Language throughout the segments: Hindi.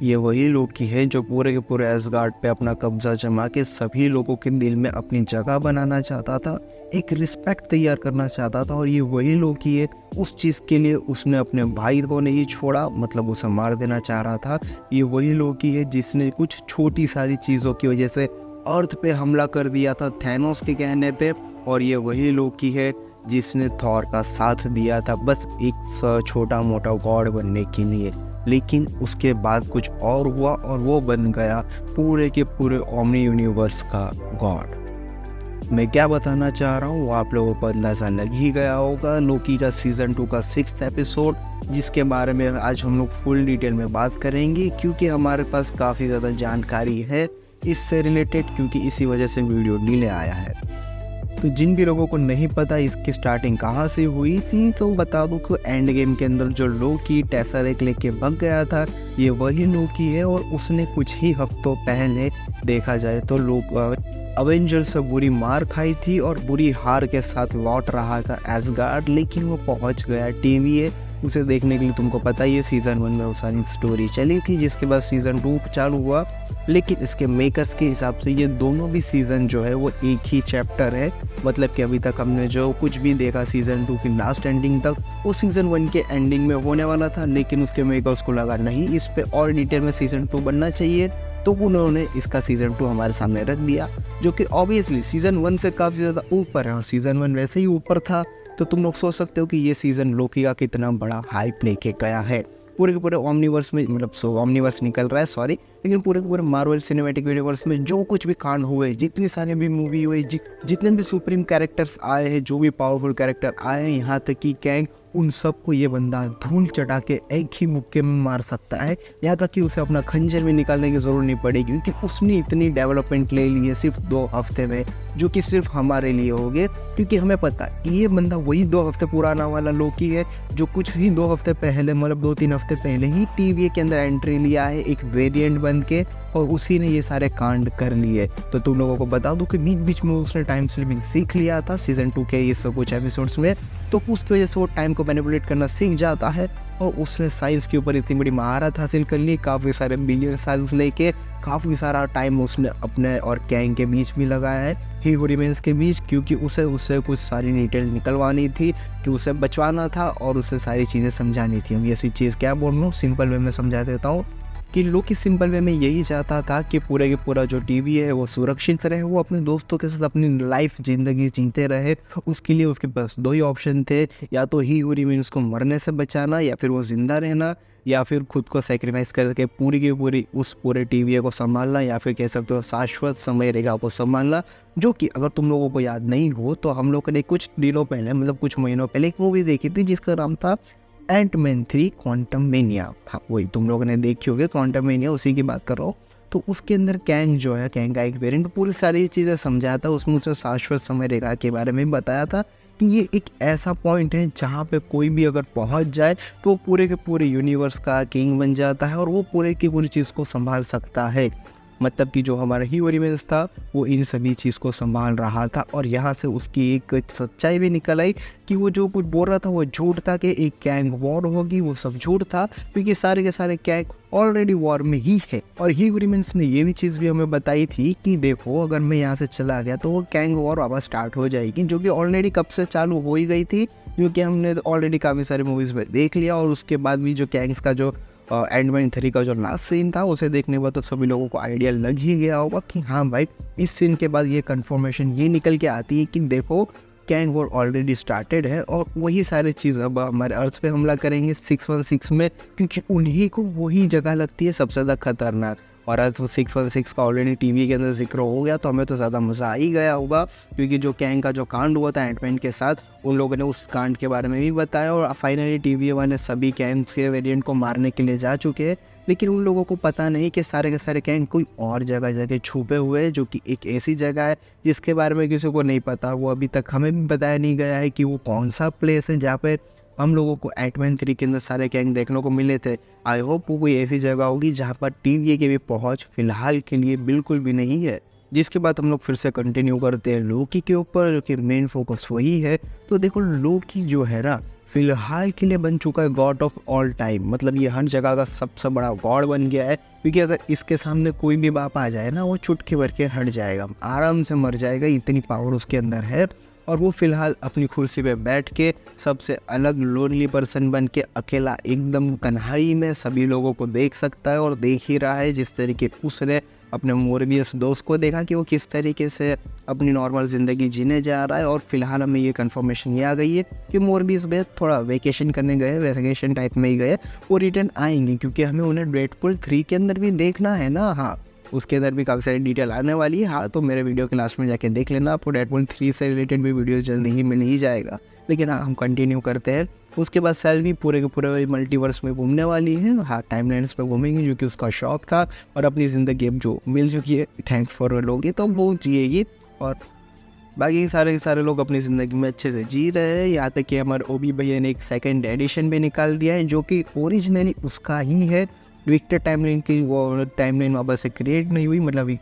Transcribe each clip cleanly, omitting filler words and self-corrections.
ये वही लोकी है जो पूरे के पूरे एसगार्ड पे अपना कब्जा जमा के सभी लोगों के दिल में अपनी जगह बनाना चाहता था, एक रिस्पेक्ट तैयार करना चाहता था। और ये वही लोकी है, उस चीज़ के लिए उसने अपने भाई को नहीं छोड़ा, मतलब उसे मार देना चाह रहा था। ये वही लोकी है जिसने कुछ छोटी सारी चीज़ों की वजह से अर्थ पे हमला कर दिया था थैनोस के कहने पे। और ये वही लोकी है जिसने थॉर का साथ दिया था बस एक छोटा मोटा गॉड बनने के लिए। लेकिन उसके बाद कुछ और हुआ और वो बन गया पूरे के पूरे ओमनी यूनिवर्स का गॉड। मैं क्या बताना चाह रहा हूँ वो आप लोगों को अंदाज़ा लग ही गया होगा। लोकी का सीज़न 2 का 6th एपिसोड, जिसके बारे में आज हम लोग फुल डिटेल में बात करेंगे, क्योंकि हमारे पास काफ़ी ज़्यादा जानकारी है इससे रिलेटेड, क्योंकि इसी वजह से वीडियो डिले आया है। तो जिन भी लोगों को नहीं पता इसकी स्टार्टिंग कहाँ से हुई थी, तो बता दूं कि एंड गेम के अंदर जो लोकी टेसरेक्ट लेके भाग गया था, ये वही लोकी है। और उसने कुछ ही हफ्तों पहले देखा जाए तो लोग अवेंजर्स से बुरी मार खाई थी और बुरी हार के साथ लौट रहा था एसगार्ड। लेकिन वो पहुंच गया TVA, उसे देखने के लिए। तुमको पता ही है सीज़न 1 में वो सारी स्टोरी चली थी, जिसके बाद सीज़न 2 चालू हुआ। लेकिन इसके मेकर्स के हिसाब से ये दोनों भी सीज़न जो है वो एक ही चैप्टर है। मतलब कि अभी तक हमने जो कुछ भी देखा सीज़न 2 की लास्ट एंडिंग तक, वो सीज़न 1 के एंडिंग में होने वाला था। लेकिन उसके मेकर्स को लगा नहीं, इस पे और डिटेल में सीज़न 2 बनना चाहिए, तो उन्होंने इसका सीज़न 2 हमारे सामने रख दिया, जो कि ऑब्वियसली सीज़न 1 से काफ़ी ज़्यादा ऊपर है। और सीज़न 1 वैसे ही ऊपर था, तो तुम लोग सोच सकते हो कि ये सीज़न लोकी का कितना बड़ा हाइप लेके गया है पूरे के पूरे ओमनीवर्स में। मतलब ओमनीवर्स निकल रहा है, सॉरी, लेकिन पूरे के पूरे मार्वल सिनेमैटिक यूनिवर्स में जो कुछ भी कांड हुए, जितनी सारी भी मूवी हुई, जितने भी सुप्रीम कैरेक्टर्स आए हैं, जो भी पावरफुल कैरेक्टर आए हैं, यहाँ तक कि कैंग, उन सबको ये बंदा धूल चटा के एक ही मुक्के में मार सकता है। यहाँ तक कि उसे अपना खंजर में निकालने की ज़रूरत नहीं पड़ेगी, क्योंकि उसने इतनी डेवलपमेंट ले ली है सिर्फ 2 हफ्ते में, जो कि सिर्फ हमारे लिए हो गए। क्योंकि हमें पता है कि ये बंदा वही 2 हफ्ते पुराना वाला लोकी है, जो कुछ ही 2 हफ्ते पहले, मतलब 2-3 हफ्ते पहले ही TVA के अंदर एंट्री लिया है एक वेरिएंट बन के, और उसी ने ये सारे कांड कर लिए। तो तुम लोगों को बता दूं कि बीच बीच में उसने टाइम स्लिपिंग सीख लिया था सीज़न 2 के ये सब कुछ एपिसोड्स में, तो उसकी वजह से वो टाइम को मैनिपुलेट करना सीख जाता है। और उसने साइंस के ऊपर इतनी बड़ी महारत हासिल कर ली, काफ़ी सारे बिलियन साल लेके काफ़ी सारा टाइम उसने अपने और कैंग के बीच भी लगाया है, ही हू रिमेन्स के बीच, क्योंकि उससे कुछ सारी डिटेल निकलवानी थी, कि उसे बचवाना था और उसे सारी चीज़ें समझानी थी। अब ऐसी चीज़ क्या बोल रहा हूँ, सिंपल वे में समझा देता हूँ कि लोकी सिंपल वे में यही चाहता था कि पूरे के पूरा जो टीवी है वो सुरक्षित रहे, वो अपने दोस्तों के साथ अपनी लाइफ ज़िंदगी जीते रहे। उसके लिए उसके पास 2 ही ऑप्शन थे, या तो ही हू रिमेन्स को मरने से बचाना, या फिर वो ज़िंदा रहना, या फिर खुद को सेक्रीफाइस करके पूरी की पूरी उस पूरे टीवी को संभालना, या फिर कह सकते हो शाश्वत समय रेखा को संभालना। जो कि अगर तुम लोगों को याद नहीं हो तो हम लोगों ने कुछ दिनों पहले, मतलब कुछ महीनों पहले, एक मूवी देखी थी जिसका नाम था एंटमैन 3 क्वांटममेनिया। हाँ, वही तुम लोगों ने देखी होगी, क्वांटममेनिया, उसी की बात कर रहा हूँ। तो उसके अंदर कैंग जो है, कैंग का एक वेरिएंट, पूरी सारी चीज़ें समझाया था उसमें। उसे शाश्वत समय रेखा के बारे में बताया था कि ये एक ऐसा पॉइंट है जहाँ पे कोई भी अगर पहुँच जाए तो वो पूरे के पूरे यूनिवर्स का किंग बन जाता है और वो पूरे की पूरी चीज़ को संभाल सकता है। मतलब कि जो हमारा ही ओरिजिन्स था वो इन सभी चीज़ को संभाल रहा था। और यहाँ से उसकी एक सच्चाई भी निकल आई कि वो जो कुछ बोल रहा था वो झूठ था, कि एक गैंग वॉर होगी, वो सब झूठ था, क्योंकि सारे के सारे गैंग ऑलरेडी वॉर में ही है। और ही ओरिजिन्स ने ये भी चीज़ भी हमें बताई थी कि देखो, अगर मैं यहाँ से चला गया तो वो गैंग वॉर वापस स्टार्ट हो जाएगी, जो कि ऑलरेडी कब से चालू हो ही गई थी, क्योंकि हमने ऑलरेडी काफ़ी सारे मूवीज़ में देख लिया। और उसके बाद भी जो गैंग्स का जो एंडमैन 3 का जो लास्ट सीन था उसे देखने के बाद तो सभी लोगों को आइडिया लग ही गया होगा कि हाँ भाई, इस सीन के बाद ये कंफर्मेशन ये निकल के आती है कि देखो, गैंग वॉर ऑलरेडी स्टार्टेड है और वही सारी चीज़ अब हमारे अर्थ पे हमला करेंगे 616 में, क्योंकि उन्हीं को वही जगह लगती है सबसे ज़्यादा खतरनाक। और आज वो 616 का ऑलरेडी टीवी के अंदर जिक्र हो गया तो हमें तो ज़्यादा मज़ा आ ही गया होगा, क्योंकि जो कैंग का जो कांड हुआ था एंटमैन के साथ, उन लोगों ने उस कांड के बारे में भी बताया। और फाइनली टीवी वाले सभी कैंग्स के वेरिएंट को मारने के लिए जा चुके हैं, लेकिन उन लोगों को पता नहीं कि सारे के सारे कैंग कोई और जगह छुपे हुए हैं, जो कि एक ऐसी जगह है जिसके बारे में किसी को नहीं पता। वो अभी तक हमें भी बताया नहीं गया है कि वो कौन सा प्लेस है जहाँ पे हम लोगों को एंटमैन 3 के अंदर सारे गैंग देखने को मिले थे। आई होप वो कोई ऐसी जगह होगी जहाँ पर टीवी की भी पहुँच फिलहाल के लिए बिल्कुल भी नहीं है। जिसके बाद हम लोग फिर से कंटिन्यू करते हैं लोकी के ऊपर, जो कि मेन फोकस वही है। तो देखो, लोकी जो है ना, फ़िलहाल के लिए बन चुका है गॉड ऑफ ऑल टाइम। मतलब ये हर जगह का सबसे बड़ा गॉड बन गया है, क्योंकि अगर इसके सामने कोई भी बाप आ जाए ना, वो चुटकी भर के हट जाएगा, आराम से मर जाएगा, इतनी पावर उसके अंदर है। और वो फ़िलहाल अपनी कुर्सी पे बैठ के सबसे अलग लोनली पर्सन बन के अकेला एकदम तन्हाई में सभी लोगों को देख सकता है, और देख ही रहा है जिस तरीके उसने अपने मोरबियस दोस्त को देखा कि वो किस तरीके से अपनी नॉर्मल ज़िंदगी जीने जा रहा है। और फिलहाल हमें ये कंफर्मेशन ये आ गई है कि मोरबियस में थोड़ा वेकेशन करने गए, वेकेशन टाइप में ही गए, वो रिटर्न आएंगे, क्योंकि हमें उन्हें डेडपूल 3 के अंदर भी देखना है ना। हाँ, उसके अंदर भी काफ़ी सारी डिटेल आने वाली है। हाँ, तो मेरे वीडियो के लास्ट में जाके देख लेना, आपको डेडपूल 3 से रिलेटेड भी वीडियो जल्दी ही मिल ही जाएगा। लेकिन हाँ, हम कंटिन्यू करते हैं। उसके बाद सेल्वी पूरे के पूरे मल्टीवर्स में घूमने वाली है। हाँ, टाइमलाइंस पे घूमेंगी, जो कि उसका शौक था, और अपनी ज़िंदगी अब जो मिल चुकी है, थैंक्स फॉर लोगी, तो वो जिएगी। और बाकी सारे लोग अपनी ज़िंदगी में अच्छे से जी रहे हैं। यहाँ तक कि हमारे ओबी भैया ने एक सेकंड एडिशन भी निकाल दिया है, जो कि ओरिजिनली उसका ही है। विक्टर टाइमलाइन की वो टाइमलाइन वापस से क्रिएट नहीं हुई, मतलब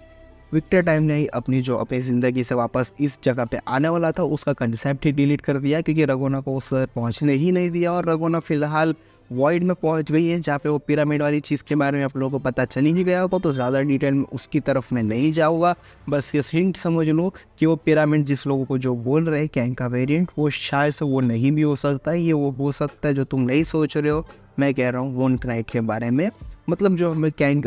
विक्टर टाइमलाइन अपनी ज़िंदगी से वापस इस जगह पे आने वाला था, उसका कंसेप्ट ही डिलीट कर दिया, क्योंकि रगोना को उस पहुँचने ही नहीं दिया। और रगोना फ़िलहाल वॉइड में पहुंच गई है, जहाँ पे वो पिरामिड वाली चीज़ के बारे में आप लोगों को पता चल ही गया होगा, तो ज़्यादा डिटेल में उसकी तरफ मैं नहीं जाऊँगा। बस ये हिंट समझ लो कि वो पिरामिड जिस लोगों को जो बोल रहे हैं कैंग का वेरिएंट, वो शायद से वो नहीं भी हो सकता है, ये वो हो सकता है जो तुम नहीं सोच रहे हो। मैं कह रहा हूँ वोन नाइट के बारे में। मतलब जो हमें कैंग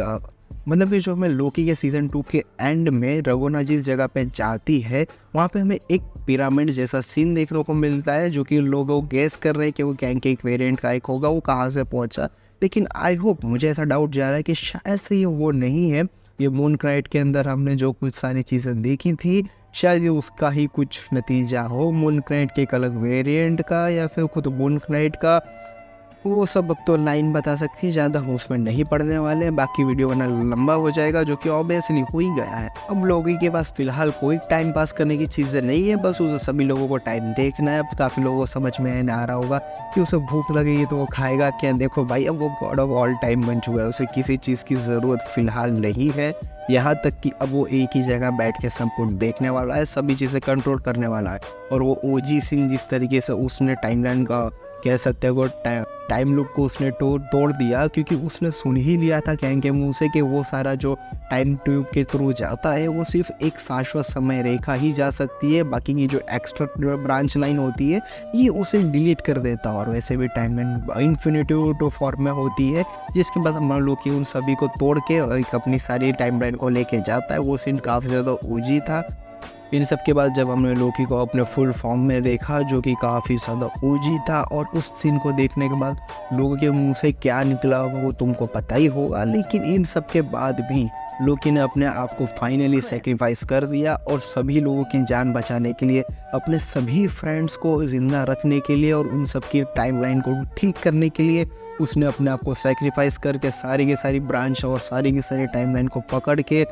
मतलब कि जो हमें लोकी के सीज़न 2 के एंड में रगोना जिस जगह पे जाती है, वहाँ पे हमें एक पिरामिड जैसा सीन देखने को मिलता है, जो कि लोग गैस कर रहे हैं कि वो कैंग के एक वेरिएंट का एक होगा, वो कहाँ से पहुँचा। लेकिन आई होप, मुझे ऐसा डाउट जा रहा है कि शायद से ये वो नहीं है। ये मून नाइट के अंदर हमने जो कुछ सारी चीज़ें देखी थी, शायद ये उसका ही कुछ नतीजा हो, मून नाइट के एक अलग वेरिएंट का, या फिर खुद मून नाइट का। वो सब अब तो लाइन बता सकती है, ज़्यादा हम उसमें नहीं पढ़ने वाले हैं, बाकी वीडियो बना लंबा हो जाएगा, जो कि ऑब्वियसली हो ही गया है। अब लोगों के पास फ़िलहाल कोई टाइम पास करने की चीज़ें नहीं है, बस उसे सभी लोगों को टाइम देखना है। अब काफ़ी लोगों को समझ में आ रहा होगा कि उसे भूख लगेगी तो वो खाएगा क्या। देखो भाई, अब वो गॉड ऑफ ऑल टाइम बन चुका है, उसे किसी चीज़ की ज़रूरत फ़िलहाल नहीं है, यहाँ तक कि अब वो एक ही जगह बैठ के सब कुछ देखने वाला है, सभी चीज़ें कंट्रोल करने वाला है। और वो ओजी सिंह जिस तरीके से उसने टाइमलाइन का कह सकते हैं वो टाइम लूप को उसने तोड़ दिया, क्योंकि उसने सुन ही लिया था कैंग के मुंह से कि वो सारा जो टाइम ट्यूब के थ्रू जाता है, वो सिर्फ एक शाश्वत समय रेखा ही जा सकती है, बाकी की जो एक्स्ट्रा ब्रांच लाइन होती है ये उसे डिलीट कर देता है। और वैसे भी टाइमलाइन इन्फिनिटी फॉर्म में होती है, जिसके बाद मान लो कि उन सभी को तोड़ के एक अपनी सारी टाइमलाइन को लेके जाता है। वो सीन काफ़ी ज़्यादा ओजी था। इन सब के बाद जब हमने लोकी को अपने फुल फॉर्म में देखा, जो कि काफ़ी ज़्यादा ओजी था, और उस सीन को देखने के बाद लोगों के मुंह से क्या निकला होगा वो तुमको पता ही होगा। लेकिन इन सब के बाद भी लोकी ने अपने आप को फाइनली सेक्रीफाइस कर दिया, और सभी लोगों की जान बचाने के लिए, अपने सभी फ्रेंड्स को ज़िंदा रखने के लिए, और उन सब की टाइमलाइन को ठीक करने के लिए उसने अपने आप को सेक्रीफाइस करके सारी की सारी ब्रांच और सारी की सारी टाइमलाइन को पकड़ के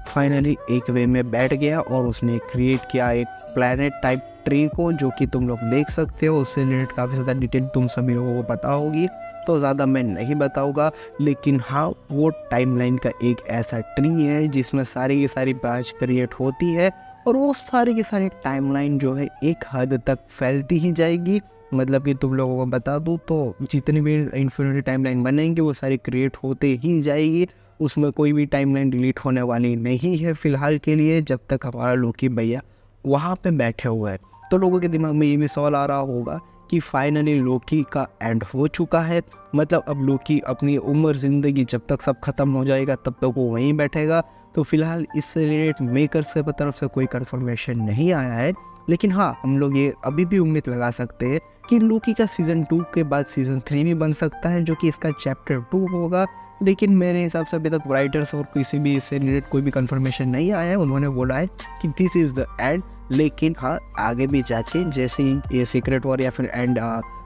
फाइनली एक वे में बैठ गया। और उसने क्रिएट किया एक प्लैनेट टाइप ट्री को, जो कि तुम लोग देख सकते हो। उससे रिलेटेड काफ़ी ज़्यादा डिटेल तुम सभी लोगों को पता होगी, तो ज़्यादा मैं नहीं बताऊंगा। लेकिन हाँ, वो टाइमलाइन का एक ऐसा ट्री है जिसमें सारी की सारी ब्रांच क्रिएट होती है, और वो सारी की सारी टाइमलाइन जो है एक हद तक फैलती ही जाएगी। मतलब कि तुम लोगों को बता दूँ तो जितनी भी इन्फिनिटी टाइमलाइन बनेंगी वो सारी क्रिएट होते ही जाएगी, उसमें कोई भी टाइमलाइन डिलीट होने वाली नहीं है फ़िलहाल के लिए, जब तक हमारा लोकी भैया वहाँ पे बैठे हुए हैं। तो लोगों के दिमाग में ये भी सवाल आ रहा होगा कि फाइनली लोकी का एंड हो चुका है, मतलब अब लोकी अपनी उम्र ज़िंदगी जब तक सब खत्म हो जाएगा तब तक वो वहीं बैठेगा। तो फिलहाल इससे रिलेटेड मेकर्स से तरफ से कोई कंफर्मेशन नहीं आया है, लेकिन हाँ, हम लोग ये अभी भी उम्मीद लगा सकते हैं कि लोकी का सीज़न 2 के बाद सीज़न 3 भी बन सकता है, जो कि इसका चैप्टर 2 होगा। लेकिन मेरे हिसाब से अभी तक राइटर्स और किसी भी इससे रिलेटेड कोई भी कंफर्मेशन नहीं आया है। उन्होंने बोला है कि दिस इज़ द एंड, लेकिन हाँ, आगे भी जाके जैसे ही ये सीक्रेट वॉर या फिर एंड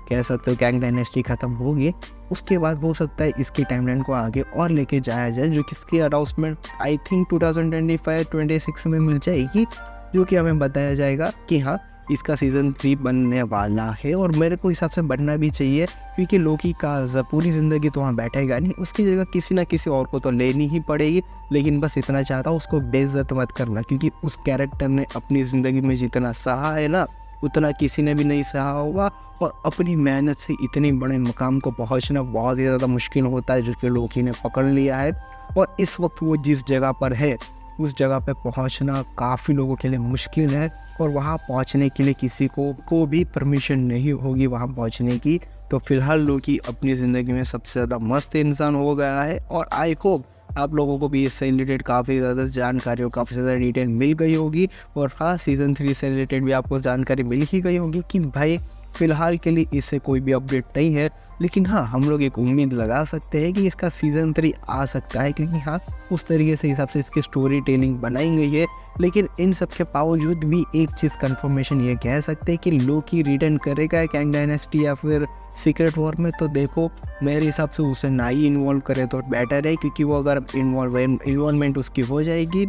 कह सकते हो कैंग डायनेस्टी ख़त्म होगी, उसके बाद हो सकता है इसकी टाइमलाइन को आगे और लेके जाया जाए, जो कि इसकी अनाउंसमेंट आई थिंक 2025-26 में मिल जाएगी, जो कि हमें बताया जाएगा कि हाँ, इसका सीज़न 3 बनने वाला है। और मेरे को हिसाब से बनना भी चाहिए, क्योंकि लोकी का पूरी ज़िंदगी तो वहाँ बैठेगा नहीं, उसकी जगह किसी ना किसी और को तो लेनी ही पड़ेगी। लेकिन बस इतना चाहता हूँ, उसको बेइज्जत मत करना, क्योंकि उस कैरेक्टर ने अपनी ज़िंदगी में जितना सहा है ना, उतना किसी ने भी नहीं सहा होगा। और अपनी मेहनत से इतने बड़े मुकाम को पहुंचना बहुत ही ज़्यादा मुश्किल होता है, जो कि लोकी ने पकड़ लिया है। और इस वक्त वो जिस जगह पर है उस जगह पे पहुंचना काफ़ी लोगों के लिए मुश्किल है, और वहां पहुंचने के लिए किसी को भी परमिशन नहीं होगी वहां पहुंचने की। तो फिलहाल लोकी अपनी ज़िंदगी में सबसे ज़्यादा मस्त इंसान हो गया है, और आई होप आप लोगों को भी इससे रिलेटेड काफ़ी ज़्यादा जानकारी और काफ़ी ज़्यादा डिटेल मिल गई होगी। और हाँ, सीज़न 3 से रिलेटेड भी आपको जानकारी मिल ही गई होगी कि भाई फ़िलहाल के लिए इससे कोई भी अपडेट नहीं है। लेकिन हाँ, हम लोग एक उम्मीद लगा सकते हैं कि इसका सीज़न 3 आ सकता है, क्योंकि हाँ, उस तरीके से हिसाब से इसकी स्टोरी टेलिंग बनाई गई है। लेकिन इन सब के बावजूद भी एक चीज़ कंफर्मेशन ये कह सकते हैं कि लोकी रिटर्न करेगा कैंग डायनेस्टी या फिर सीक्रेट वॉर में। तो देखो, मेरे हिसाब से उसे ना ही इन्वॉल्व करे तो बेटर है, क्योंकि वो अगर इन्वॉल्वमेंट उसकी हो जाएगी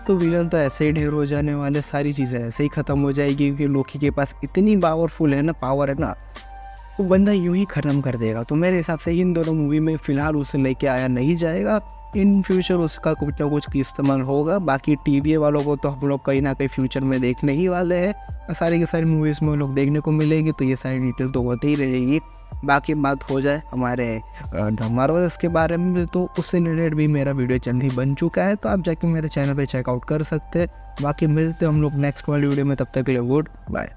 तो विलन तो ऐसे ही ढेर हो जाने वाले, सारी चीज़ें ऐसे ही ख़त्म हो जाएगी। क्योंकि लोकी के पास इतनी पावरफुल है ना, पावर है ना, वो बंदा यूं ही ख़त्म कर देगा। तो मेरे हिसाब से इन दोनों मूवी में फ़िलहाल उसे लेके आया नहीं जाएगा। इन फ्यूचर उसका कुछ ना कुछ की इस्तेमाल होगा। बाकी टीवीए वालों को तो हम लोग कहीं ना कहीं फ्यूचर में देखने ही वाले हैं। सारी की सारी मूवीज़ में लोग देखने को मिलेगी, तो ये सारी डिटेल तो होती ही रहेगी। बाकी बात हो जाए हमारे द मार्वल्स के बारे में, तो उससे रिलेटेड भी मेरा वीडियो जल्द ही बन चुका है, तो आप जाके मेरे चैनल पे चेकआउट कर सकते हैं। बाकी मिलते हैं हम लोग नेक्स्ट वाली वीडियो में, तब तक के लिए गुड बाय।